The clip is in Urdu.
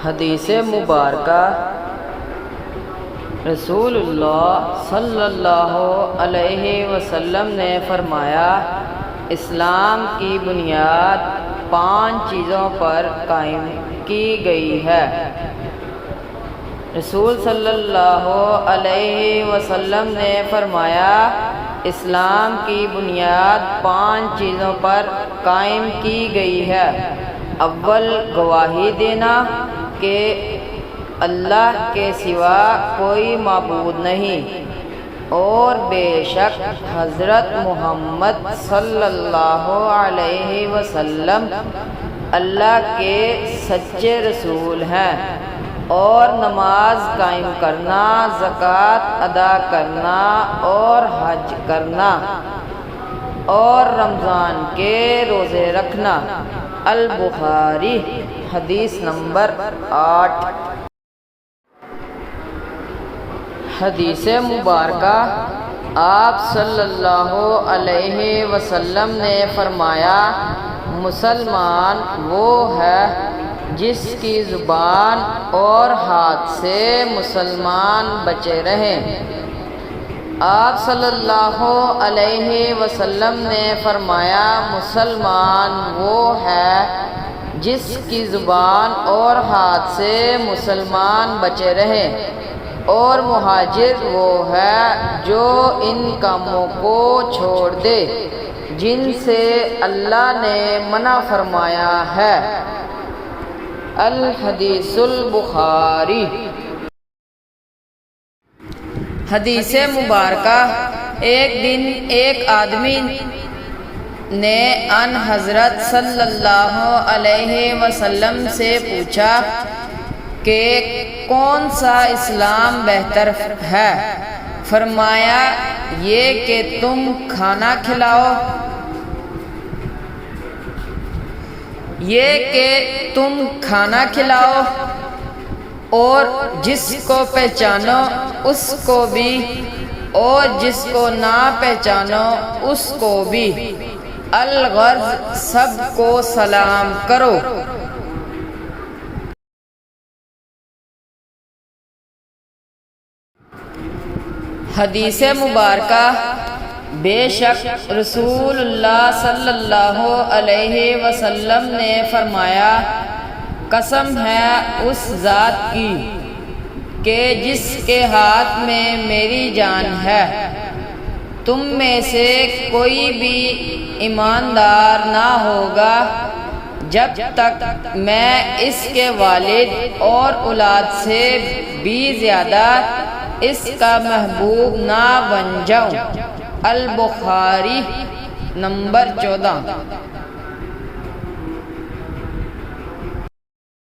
حدیث مبارکہ رسول اللہ صلی اللہ علیہ وسلم نے فرمایا، اسلام کی بنیاد 5 چیزوں پر قائم کی گئی ہے۔ رسول صلی اللہ علیہ وسلم نے فرمایا، اسلام کی بنیاد 5 چیزوں پر قائم کی گئی ہے۔ اول، گواہی دینا کہ اللہ کے سوا کوئی معبود نہیں اور بے شک حضرت محمد صلی اللہ علیہ وسلم اللہ کے سچے رسول ہیں، اور نماز قائم کرنا، زکوٰۃ ادا کرنا اور حج کرنا، اور رمضان کے روزے رکھنا۔ البخاری، حدیث نمبر 8۔ حدیث مبارکہ آپ صلی اللہ علیہ وسلم نے فرمایا، مسلمان وہ ہے جس کی زبان اور ہاتھ سے مسلمان بچے رہیں۔ آپ صلی اللہ علیہ وسلم نے فرمایا، مسلمان وہ ہے جس کی زبان اور ہاتھ سے مسلمان بچے رہیں، اور مہاجر وہ ہے جو ان کاموں کو چھوڑ دے جن سے اللہ نے منع فرمایا ہے۔ الحدیث البخاری۔ حدیث مبارکہ، ایک دن ایک آدمی نے ان حضرت صلی اللہ علیہ وسلم سے پوچھا کہ کون سا اسلام بہتر ہے؟ فرمایا، یہ کہ تم کھانا کھلاؤ، اور جس کو پہچانو اس کو بھی، اور جس کو نہ پہچانو اس کو بھی، الغرض سب کو سلام کرو۔ حدیث مبارکہ، بے شک رسول اللہ صلی اللہ علیہ وسلم نے فرمایا، قسم ہے اس ذات کی کہ جس کے ہاتھ میں میری جان ہے، تم میں سے کوئی بھی ایماندار نہ ہوگا جب تک میں اس کے والد اور اولاد سے بھی زیادہ اس کا محبوب نہ بن جاؤں۔ البخاری، نمبر 14۔